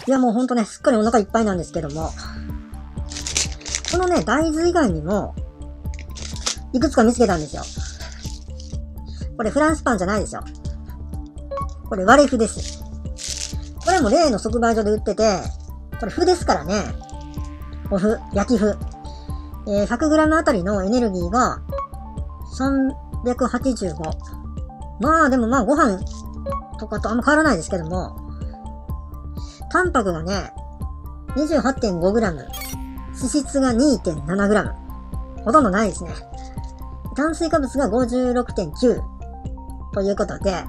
いやもうほんとね、すっかりお腹いっぱいなんですけども、このね、大豆以外にも、いくつか見つけたんですよ。これフランスパンじゃないですよ。これワレフです。これも例の即売所で売ってて、これ麩ですからね。お麩、焼き麩。100g あたりのエネルギーが385。まあでもまあご飯とかとあんま変わらないですけども、タンパクがね、28.5g。脂質が 2.7g。ほとんどないですね。炭水化物が 56.9 ということで、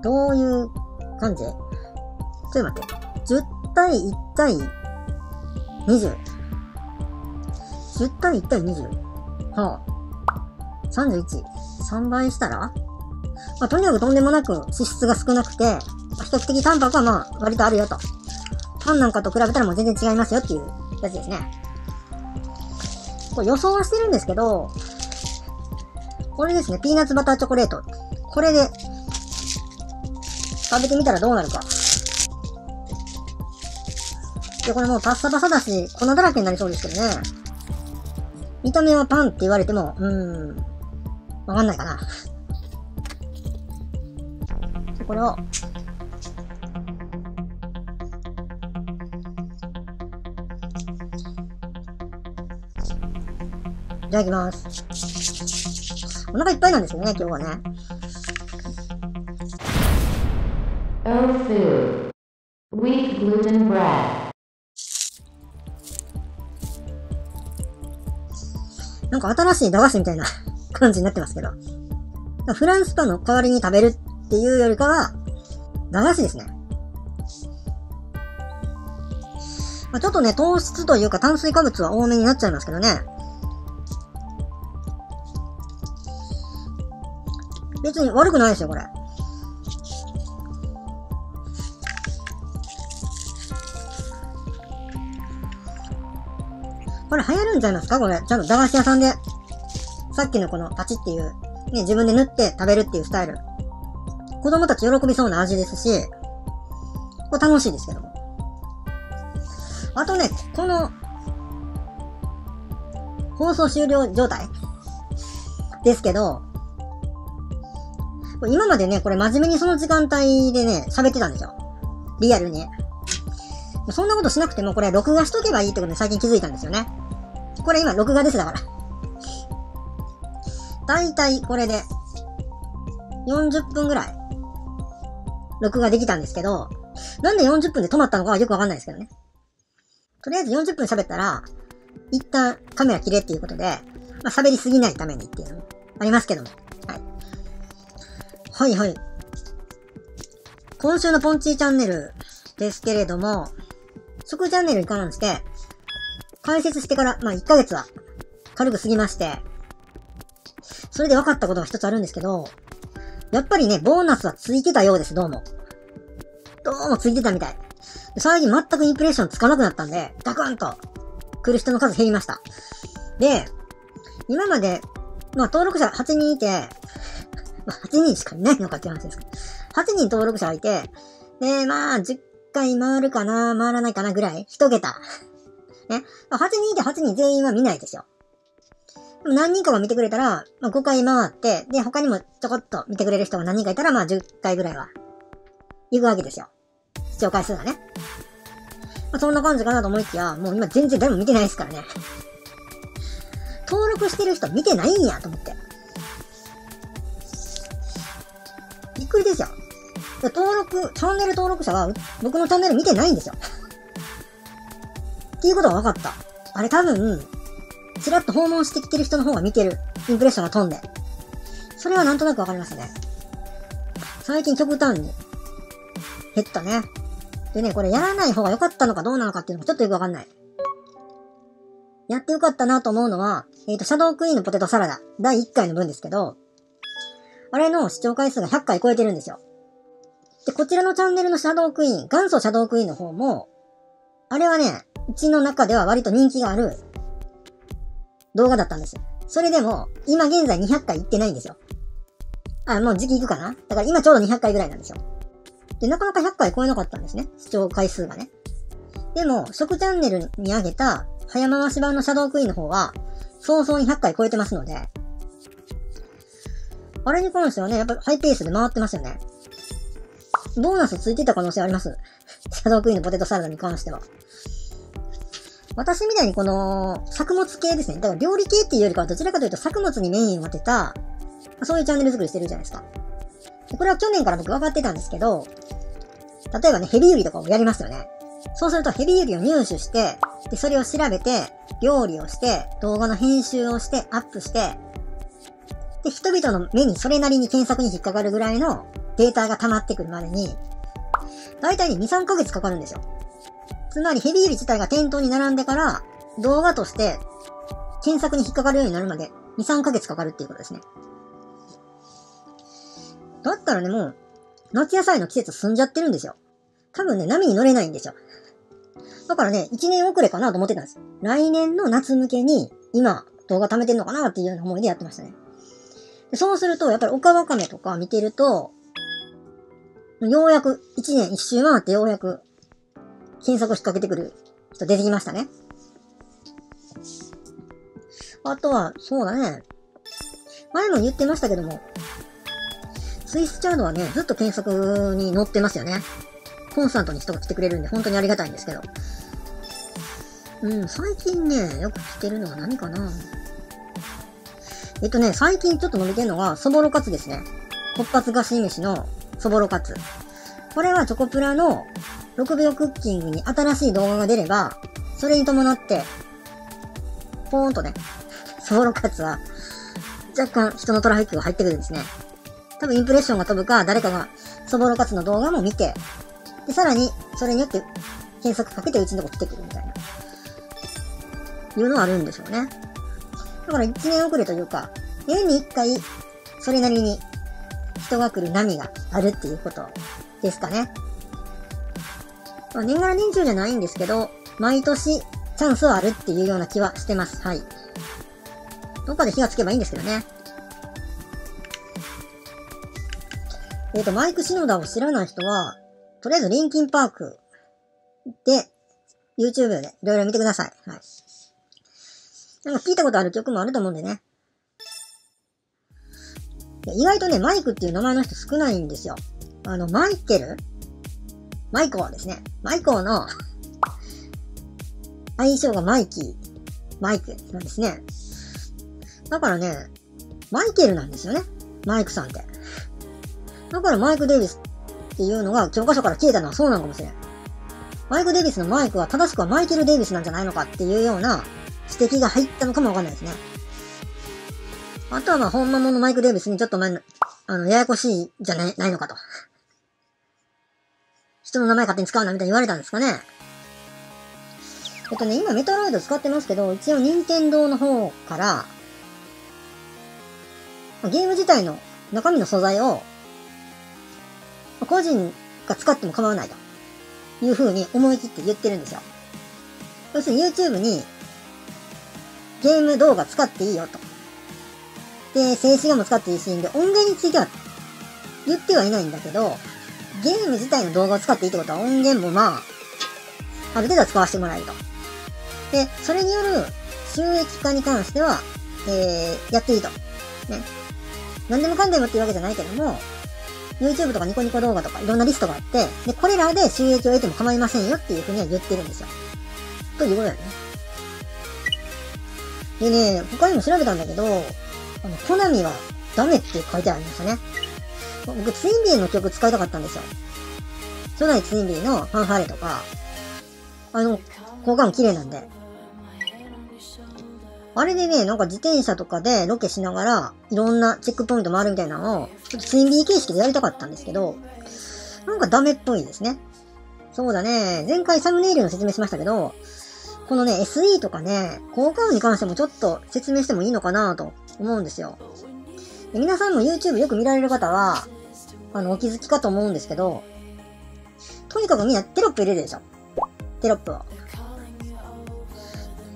どういう感じ？ちょっと待って。10対1対20。10対1対20。はあ。31。3倍したら？まあ、とにかくとんでもなく脂質が少なくて、比較的タンパクはまあ、割とあるよと。パンなんかと比べたらもう全然違いますよっていうやつですね。これ予想はしてるんですけど、これですね、ピーナッツバターチョコレート。これで、食べてみたらどうなるか。で、これもうパッサパサだし、粉だらけになりそうですけどね。見た目はパンって言われても、わかんないかな。これを、いただきます。お腹いっぱいなんですよね、今日はね。O-Food Wheat Gluten Bread。 なんか新しい駄菓子みたいな感じになってますけど。フランスパンの代わりに食べるっていうよりかは、駄菓子ですね。まあ、ちょっとね、糖質というか炭水化物は多めになっちゃいますけどね。別に悪くないですよ、これ。これ流行るんちゃいますかこれ。ちゃんと駄菓子屋さんで。さっきのこのパチっていう、ね、自分で塗って食べるっていうスタイル。子供たち喜びそうな味ですし、これ楽しいですけども。あとね、この、放送終了状態ですけど、今までね、これ真面目にその時間帯でね、喋ってたんですよ。リアルに。そんなことしなくても、これ録画しとけばいいってことに最近気づいたんですよね。これ今録画ですだから。だいたいこれで、40分ぐらい、録画できたんですけど、なんで40分で止まったのかはよくわかんないですけどね。とりあえず40分喋ったら、一旦カメラ切れっていうことで、まあ、喋りすぎないためにっていうのもありますけども。はい。はいはい。今週のポンチーチャンネルですけれども、食チャンネルに関して、解説してから、まあ1ヶ月は軽く過ぎまして、それで分かったことが一つあるんですけど、やっぱりね、ボーナスはついてたようです、どうも。どうもついてたみたい。最近全くインプレッションつかなくなったんで、ガクンと来る人の数減りました。で、今まで、まあ登録者8人いて、8人しかいないのかっていう話ですけど、8人登録者がいて、で、まあ10回回るかな、回らないかなぐらい、1桁。ね。8人いて8人全員は見ないですよ。でも何人かが見てくれたら、まあ5回回って、で、他にもちょこっと見てくれる人が何人かいたら、まあ10回ぐらいは、行くわけですよ。視聴回数がね。まあそんな感じかなと思いきや、もう今全然誰も見てないですからね。登録してる人見てないんやと思って。びっくりですよ。チャンネル登録者は僕のチャンネル見てないんですよ。っていうことが分かった。あれ多分、ちらっと訪問してきてる人の方が見てる。インプレッションが飛んで。それはなんとなく分かりますね。最近極端に減ったね。でね、これやらない方が良かったのかどうなのかっていうのもちょっとよく分かんない。やってよかったなと思うのは、シャドークイーンのポテトサラダ。第1回の分ですけど、あれの視聴回数が100回超えてるんですよ。で、こちらのチャンネルのシャドークイーン、元祖シャドークイーンの方も、あれはね、うちの中では割と人気がある動画だったんですよ。それでも、今現在200回行ってないんですよ。もう時期行くかな？だから今ちょうど200回ぐらいなんですよ。で、なかなか100回超えなかったんですね。視聴回数がね。でも、食チャンネルに上げた早回し版のシャドークイーンの方は、早々に100回超えてますので、あれに関してはね、やっぱハイペースで回ってますよね。ボーナスついてた可能性あります。シャドークイーンのポテトサラダに関しては。私みたいにこの、作物系ですね。だから料理系っていうよりかはどちらかというと作物にメインを当てた、そういうチャンネル作りしてるじゃないですか。でこれは去年から僕分かってたんですけど、例えばね、ヘビウリとかもやりますよね。そうするとヘビウリを入手して、で、それを調べて、料理をして、動画の編集をして、アップして、で、人々の目にそれなりに検索に引っかかるぐらいのデータが溜まってくるまでに、だいたい2、3ヶ月かかるんですよ。つまりヘビウリ自体が店頭に並んでから、動画として検索に引っかかるようになるまで2、3ヶ月かかるっていうことですね。だったらね、もう、夏野菜の季節済んじゃってるんですよ。多分ね、波に乗れないんですよ。だからね、1年遅れかなと思ってたんです。来年の夏向けに、今、動画貯めてんのかなっていうような思いでやってましたね。でそうすると、やっぱりオカワカメとか見てると、ようやく、1年1周回ってようやく、検索を引っ掛けてくる人出てきましたね。あとは、そうだね。前も言ってましたけども、スイスチャードはね、ずっと検索に載ってますよね。コンスタントに人が来てくれるんで、本当にありがたいんですけど。最近ね、よく来てるのは何かな。最近ちょっと伸びてるのが、そぼろカツですね。こっぱつ菓子飯のそぼろカツ。これはチョコプラの6秒クッキングに新しい動画が出れば、それに伴って、ポーンとね、そぼろカツは、若干人のトラフィックが入ってくるんですね。多分インプレッションが飛ぶか、誰かがそぼろカツの動画も見て、で、さらに、それによって検索かけてうちのとこ来てくるみたいな、いうのはあるんでしょうね。だから1年遅れというか、年に1回、それなりに人が来る波があるっていうことですかね。まあ、年がら年中じゃないんですけど、毎年チャンスはあるっていうような気はしてます。はい。どっかで火がつけばいいんですけどね。マイク・シノダを知らない人は、とりあえずリンキンパークで、YouTube でいろいろ見てください。はい。なんか聞いたことある曲もあると思うんでね。意外とね、マイクっていう名前の人少ないんですよ。マイコーですね。マイコーの相性がマイクなんですね。だからね、マイケルなんですよね。マイクさんって。だからマイク・デイビスっていうのが教科書から消えたのはそうなのかもしれん。マイク・デイビスのマイクは正しくはマイケル・デイビスなんじゃないのかっていうような指摘が入ったのかもわかんないですね。あとはまあ本物のマイク・デイビスにちょっとややこしいじゃないのかと。人の名前勝手に使うなみたいに言われたんですかね。今メトロイド使ってますけど、一応任天堂の方から、ゲーム自体の中身の素材を、個人が使っても構わないという風に思い切って言ってるんですよ。要するに YouTube にゲーム動画使っていいよと。で、静止画も使っていいシーンで音源については言ってはいないんだけど、ゲーム自体の動画を使っていいってことは音源もまあ、ある程度は使わせてもらえると。で、それによる収益化に関しては、やっていいと。ね。何でもかんでもっていうわけじゃないけども、YouTube とかニコニコ動画とかいろんなリストがあって、で、これらで収益を得ても構いませんよっていうふうには言ってるんですよ。ということだよね。でね、他にも調べたんだけど、コナミはダメって書いてありましたね。僕、ツインビーの曲使いたかったんですよ。初代ツインビーのファンファーレとか、効果音綺麗なんで。あれでね、なんか自転車とかでロケしながら、いろんなチェックポイント回るみたいなのを、ちょっとツインビー形式でやりたかったんですけど、なんかダメっぽいですね。そうだね、前回サムネイルの説明しましたけど、このね、SE とかね、効果音に関してもちょっと説明してもいいのかなと思うんですよ。で皆さんも YouTube よく見られる方は、お気づきかと思うんですけど、とにかくみんなテロップ入れるでしょ。テロップを。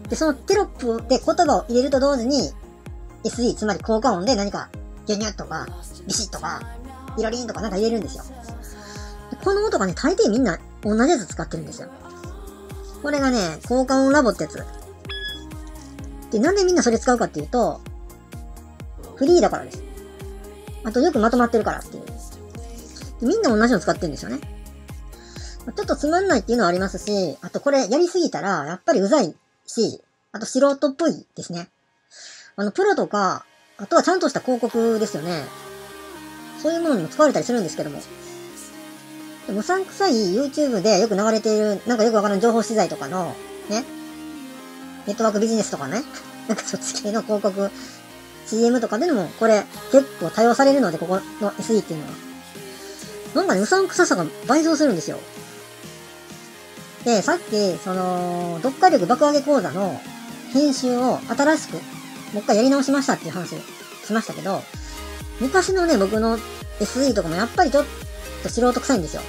で、そのテロップで言葉を入れると同時に、SE、つまり効果音で何か、ギュニュッとか、ビシッとか、ビロリンとかなんか入れるんですよ。でこの音がね、大抵みんな同じやつ使ってるんですよ。これがね、効果音ラボってやつ。で、なんでみんなそれ使うかっていうと、フリーだからです。あとよくまとまってるからっていう。でみんな同じの使ってるんですよね。ちょっとつまんないっていうのはありますし、あとこれやりすぎたら、やっぱりうざいし、あと素人っぽいですね。プロとか、あとはちゃんとした広告ですよね。そういうものにも使われたりするんですけども。うさんくさい YouTube でよく流れている、なんかよくわからん情報資材とかの、ね、ネットワークビジネスとかね、なんかそっち系の広告、CM とかでも、これ結構多用されるので、ここの SE っていうのは。なんかね、うさんくささが倍増するんですよ。で、さっき、読解力爆上げ講座の編集を新しく、もう一回やり直しましたっていう話しましたけど、昔のね、僕の SE とかもやっぱりちょっと素人臭いんですよ。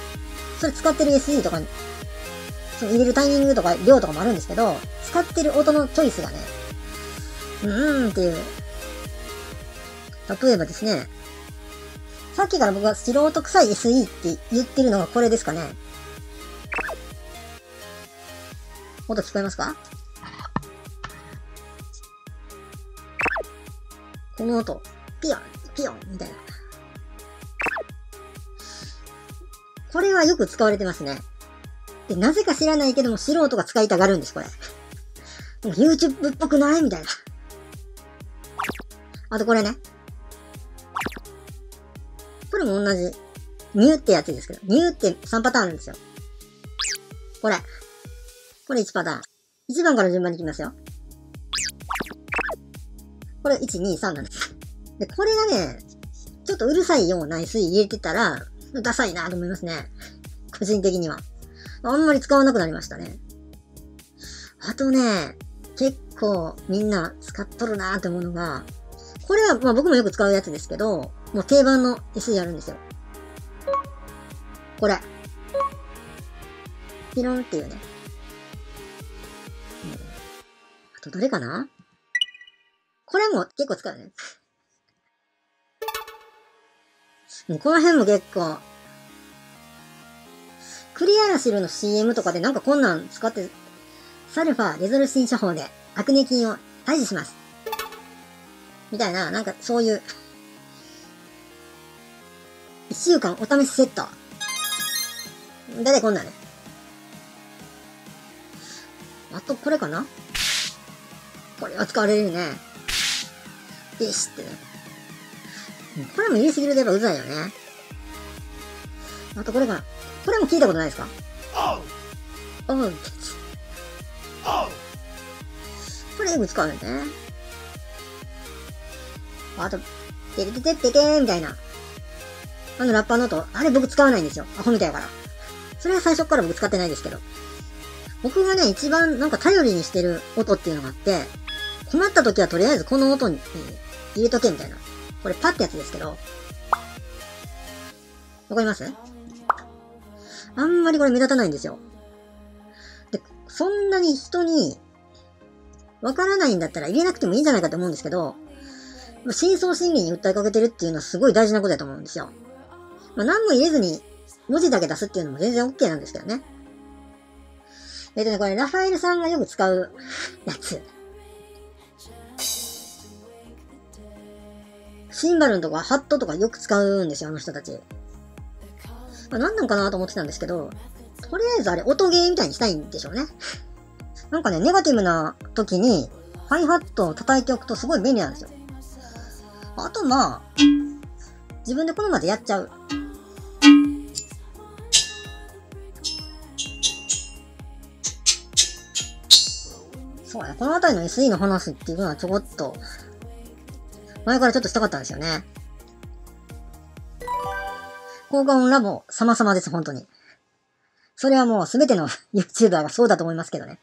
それ使ってる SE とかに、その入れるタイミングとか量とかもあるんですけど、使ってる音のチョイスがね、っていう。例えばですね、さっきから僕が素人臭い SE って言ってるのがこれですかね。音聞こえますか？この音、ピヨン、ピヨンみたいな。これはよく使われてますね。で、なぜか知らないけども素人が使いたがるんです、これ。YouTube っぽくないみたいな。あとこれね。これも同じ。ニューってやつですけど、ニューって3パターンあるんですよ。これ1パターン。1番から順番にいきますよ。これ1、2、3なんです。で、これがね、ちょっとうるさいような SE 入れてたら、ダサいなと思いますね。個人的には。あんまり使わなくなりましたね。あとね、結構みんな使っとるなーって思うのが、これはまあ僕もよく使うやつですけど、もう定番の SE あるんですよ。これ。ピロンっていうね。あとどれかな？これも結構使うね。もうこの辺も結構、クリアラシルの CM とかでなんかこんなん使って、サルファレゾルシン処方でアクネ菌を退治します。みたいな、なんかそういう、1週間お試しセット。だいたいこんなんね。あとこれかな？これは使われるよね。でしってね。これも入れすぎるとやっぱうざいよね。あとこれかな。これも聞いたことないですか？おう。これよく使うよね。あと、てれててってけーみたいな。ラッパーの音、あれ僕使わないんですよ。アホみたいだから。それは最初から僕使ってないですけど。僕がね、一番なんか頼りにしてる音っていうのがあって、困った時はとりあえずこの音に入れとけみたいな。これパってやつですけど。わかります？あんまりこれ目立たないんですよ。で、そんなに人にわからないんだったら入れなくてもいいんじゃないかと思うんですけど、深層心理に訴えかけてるっていうのはすごい大事なことだと思うんですよ。何も入れずに文字だけ出すっていうのも全然 OK なんですけどね。これラファエルさんがよく使うやつ。シンバルとかハットとかよく使うんですよ、あの人たち。何なんかなと思ってたんですけど、とりあえずあれ音ゲーみたいにしたいんでしょうね。なんかね、ネガティブな時にハイハットを叩いておくとすごい便利なんですよ。あとまあ、自分でこのまでやっちゃう。そうね、このあたりの SE の話っていうのはちょこっと、前からちょっとしたかったんですよね。効果音ラボ様々です、本当に。それはもうすべての YouTuber がそうだと思いますけどね。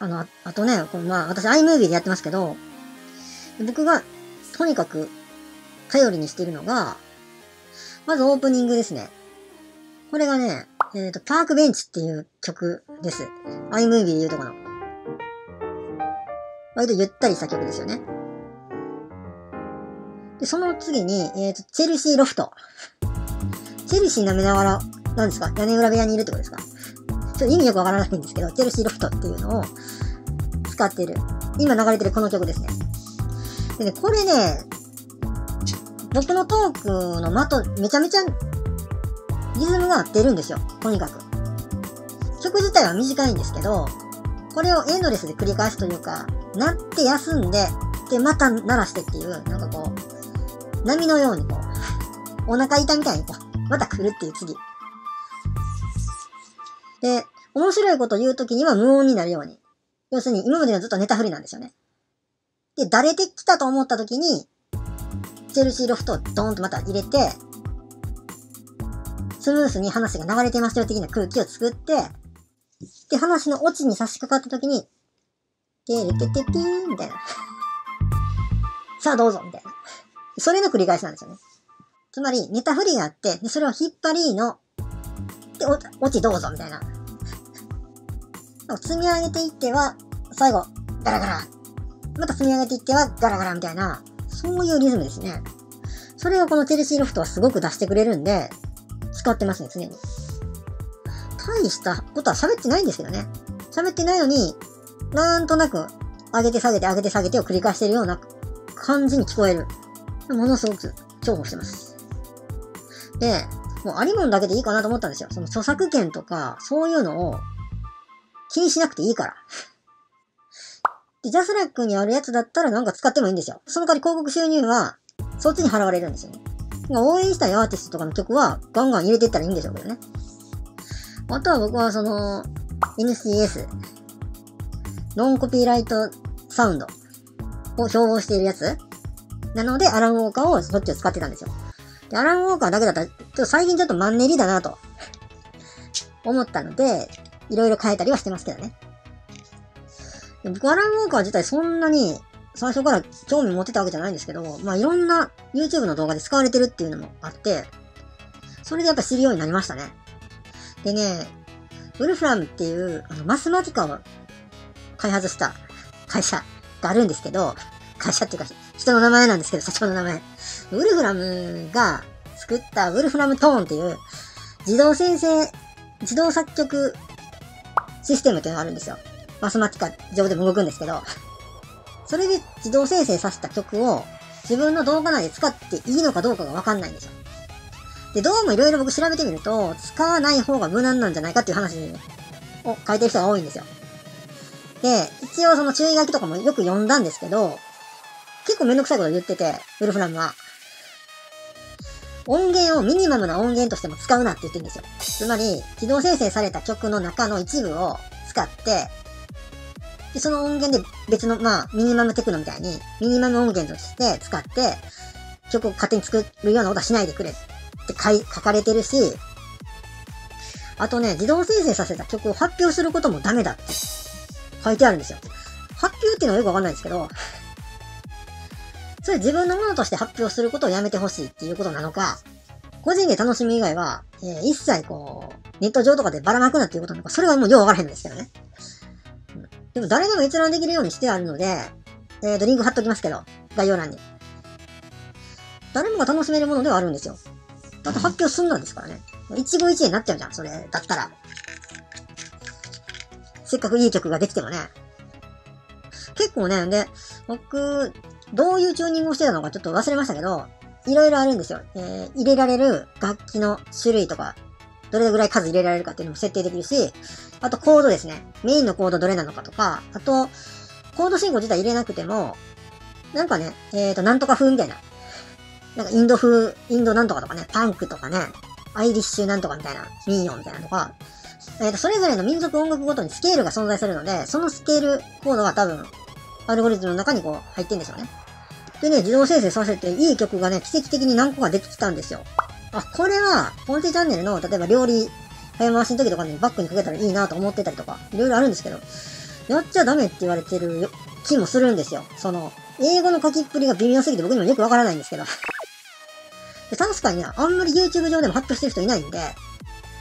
あとね、私 iMovie でやってますけど、僕がとにかく頼りにしているのが、まずオープニングですね。これがね、パークベンチっていう曲です。iMovie で言うとこの。割とゆったりした曲ですよね。で、その次に、チェルシーロフト。チェルシー舐めながら何ですか？屋根裏部屋にいるってことですか？ちょっと意味よくわからないんですけど、チェルシーロフトっていうのを使っている。今流れてるこの曲ですね。でね、これね、僕のトークのめちゃめちゃリズムが合ってるんですよ。とにかく。曲自体は短いんですけど、これをエンドレスで繰り返すというか、鳴って休んで、で、また鳴らしてっていう、なんかこう、波のようにこう、お腹痛みたいにこう、また来るっていう次。で、面白いこと言うときには無音になるように。要するに、今までのずっとネタ振りなんですよね。で、だれてきたと思ったときに、チェルシーロフトをドーンとまた入れて、スムースに話が流れてますよ的な空気を作って、で、話のオチに差し掛かったときに、てれてててーみたいな。さあどうぞみたいな。それの繰り返しなんですよね。つまり、ネタ振りがあって、でそれを引っ張りの、で、オチどうぞみたいな。積み上げていっては、最後、ガラガラ。また積み上げていっては、ガラガラみたいな、そういうリズムですね。それをこのチェルシーロフトはすごく出してくれるんで、使ってますね、常に。大したことは喋ってないんですけどね。喋ってないのに、なんとなく、上げて下げて上げて下げてを繰り返してるような感じに聞こえる。ものすごく重宝してます。で、もうありもんだけでいいかなと思ったんですよ。その著作権とか、そういうのを気にしなくていいから。で、ジャスラックにあるやつだったらなんか使ってもいいんですよ。その代わり広告収入は、そっちに払われるんですよね。応援したいアーティストとかの曲はガンガン入れていったらいいんでしょうけどね。あとは僕はその NCS ノンコピーライトサウンドを標榜しているやつなのでアラン・ウォーカーをそっちを使ってたんですよ。で、アラン・ウォーカーだけだったら最近ちょっとマンネリだなと思ったのでいろいろ変えたりはしてますけどね。で僕アラン・ウォーカー自体そんなに最初から興味持ってたわけじゃないんですけど、まあいろんな YouTube の動画で使われてるっていうのもあって、それでやっぱ知るようになりましたね。でね、ウルフラムっていうマスマティカを開発した会社があるんですけど、会社っていうか人の名前なんですけど、社長の名前。ウルフラムが作ったウルフラムトーンっていう自動作曲システムっていうのがあるんですよ。マスマティカ上でも動くんですけど、それで自動生成させた曲を自分の動画内で使っていいのかどうかがわかんないんですよ。で、どうもいろいろ僕調べてみると、使わない方が無難なんじゃないかっていう話を書いてる人が多いんですよ。で、一応その注意書きとかもよく読んだんですけど、結構めんどくさいこと言ってて、ウルフラムは。音源をミニマムな音源としても使うなって言ってるんですよ。つまり、自動生成された曲の中の一部を使って、で、その音源で別の、ミニマムテクノみたいに、ミニマム音源として使って、曲を勝手に作るようなことはしないでくれって書かれてるし、あとね、自動生成させた曲を発表することもダメだって書いてあるんですよ。発表っていうのはよくわかんないんですけど、それ自分のものとして発表することをやめてほしいっていうことなのか、個人で楽しむ以外は、一切こう、ネット上とかでばらまくなっていうことなのか、それはもうようわからへんんですけどね。でも誰でも閲覧できるようにしてあるので、リンク貼っときますけど、概要欄に。誰もが楽しめるものではあるんですよ。だって発表すんなんですからね。一期一会になっちゃうじゃん、それだったら。せっかくいい曲ができてもね。結構ね、で、僕、どういうチューニングをしてたのかちょっと忘れましたけど、いろいろあるんですよ。入れられる楽器の種類とか、どれぐらい数入れられるかっていうのも設定できるし、あとコードですね。メインのコードどれなのかとか、あと、コード進行自体入れなくても、なんかね、なんとか風みたいな。なんかインドなんとかとかね、パンクとかね、アイリッシュなんとかみたいな、ミーヨンみたいなのとか、それぞれの民族音楽ごとにスケールが存在するので、そのスケールコードが多分、アルゴリズムの中にこう入ってんでしょうね。でね、自動生成させていい曲がね、奇跡的に何個かできてたんですよ。あ、これは、ポンテチャンネルの、例えば料理、早回しの時とかにバックにかけたらいいなと思ってたりとか、いろいろあるんですけど、やっちゃダメって言われてる気もするんですよ。英語の書きっぷりが微妙すぎて僕にもよくわからないんですけど。で確かにね、あんまり YouTube 上でも発表してる人いないんで、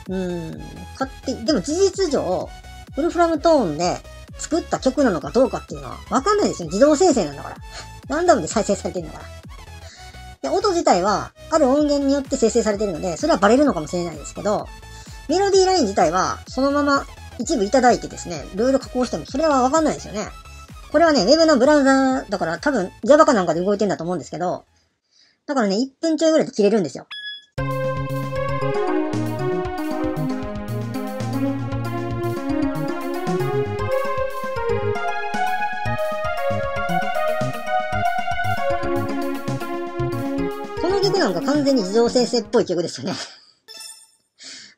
でも事実上、ウルフラムトーンで作った曲なのかどうかっていうのはわかんないですよ。自動生成なんだから。ランダムで再生されてるんだから。で、音自体は、ある音源によって生成されてるので、それはバレるのかもしれないですけど、メロディーライン自体は、そのまま一部いただいてですね、いろいろ加工してもそれはわかんないですよね。これはね、ウェブのブラウザーだから多分 Java かなんかで動いてんだと思うんですけど、だからね、1分ちょいぐらいで切れるんですよ。この曲なんか完全に自動生成っぽい曲ですよね。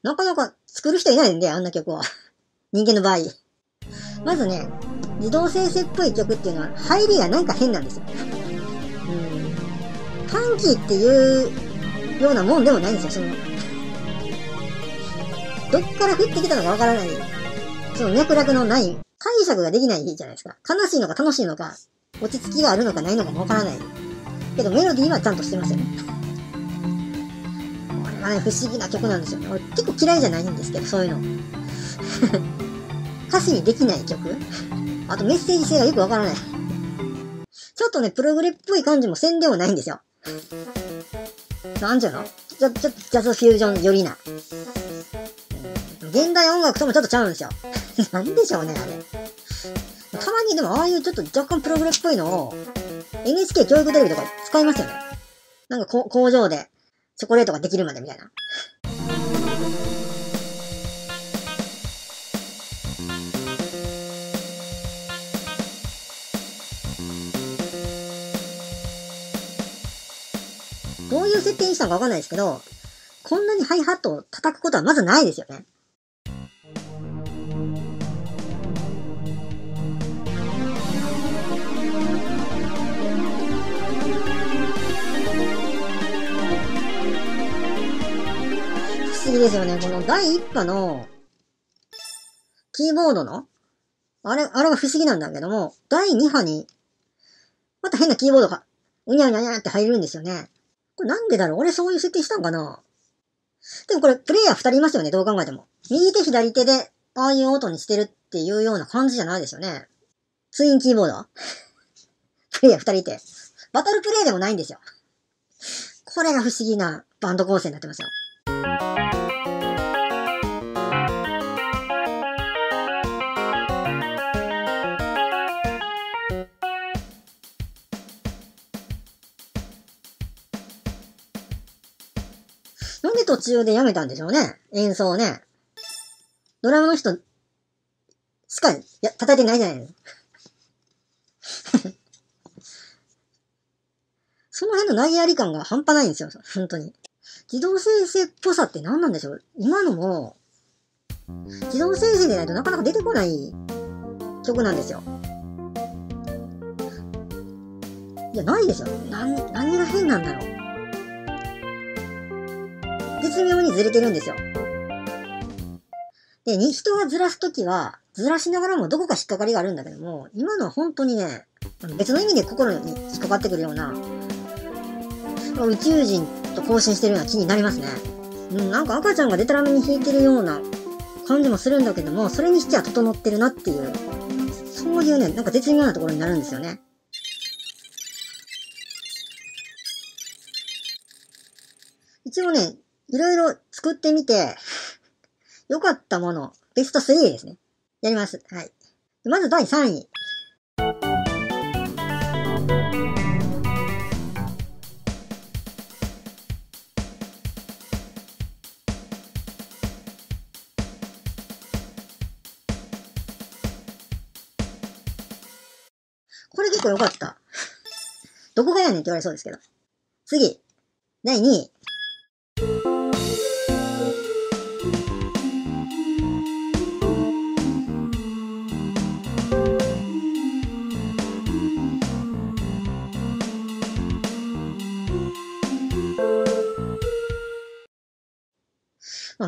なかなか作る人いないんで、あんな曲は。人間の場合。まずね、自動生成っぽい曲っていうのは入りがなんか変なんですよ。ファンキーっていうようなもんでもないんですよ、どっから降ってきたのかわからない。その脈絡のない解釈ができないじゃないですか。悲しいのか楽しいのか、落ち着きがあるのかないのかもわからない。けどメロディーはちゃんとしてますよね。これがね、不思議な曲なんですよね。俺結構嫌いじゃないんですけど、そういうの。歌詞にできない曲、あとメッセージ性がよくわからない。ちょっとね、プログレっぽい感じもせんでもないんですよ。なんちゅうのちょっとジャズフュージョン寄りな。現代音楽ともちょっとちゃうんですよ。なんでしょうね、あれ。たまにでもああいうちょっと若干プログレっぽいのを NHK 教育テレビとか使いますよね。なんか工場でチョコレートができるまでみたいな。どういう設定にしたのかわかんないですけど、こんなにハイハットを叩くことはまずないですよね。不思議ですよね。この第一波のキーボードのあれが不思議なんだけども、第2波にまた変なキーボードがうにゃうにゃうにゃって入るんですよね。これなんでだろう？俺そういう設定したんかな？でもこれプレイヤー2人いますよね、どう考えても。右手左手でああいう音にしてるっていうような感じじゃないですよね。ツインキーボードプレイヤー2人いて。バトルプレイでもないんですよ。これが不思議なバンド構成になってますよ。なんで途中でやめたんでしょうね、演奏をね。ドラムの人しか叩いてないじゃないの。その辺の投げやり感が半端ないんですよ、本当に。自動生成っぽさって何なんでしょう？今のも、自動生成でないとなかなか出てこない曲なんですよ。いや、ないですよ。何が変なんだろう。絶妙にずれてるんですよ。で、人がずらすときは、ずらしながらもどこか引っかかりがあるんだけども、今のは本当にね、別の意味で心に引っかかってくるような、宇宙人と交信してるような気になりますね。なんか赤ちゃんがデタラメに弾いてるような感じもするんだけども、それにしては整ってるなっていう、そういうね、なんか絶妙なところになるんですよね。一応ね、いろいろ作ってみて、良かったもの、ベスト3ですね。やります。はい。まず第3位。これ結構良かった。どこがやねんって言われそうですけど。次。第2位。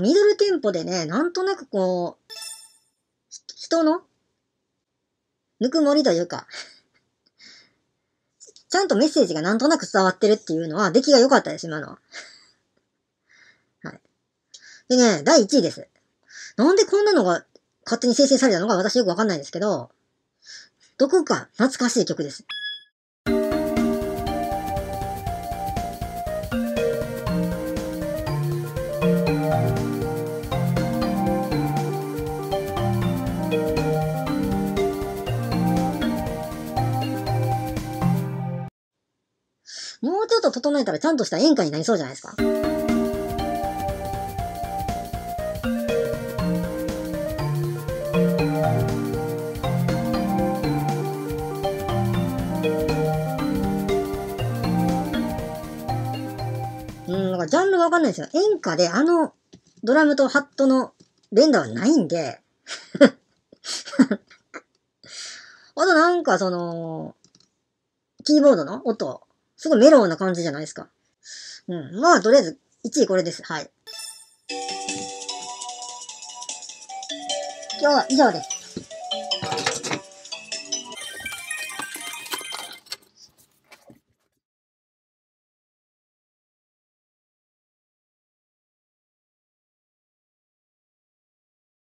ミドルテンポでね、なんとなくこう、人のぬくもりというか、ちゃんとメッセージがなんとなく伝わってるっていうのは、出来が良かったです、今のは。はい。でね、第1位です。なんでこんなのが勝手に生成されたのか私よくわかんないんですけど、どこか懐かしい曲です。整えたらちゃんとした演歌になりそうじゃないですか。なんかジャンルがわかんないですよ。演歌でドラムとハットの連打はないんで、あとなんかキーボードの音、すごいメロウな感じじゃないですか。まあ、とりあえず、1位これです。はい。今日は以上です。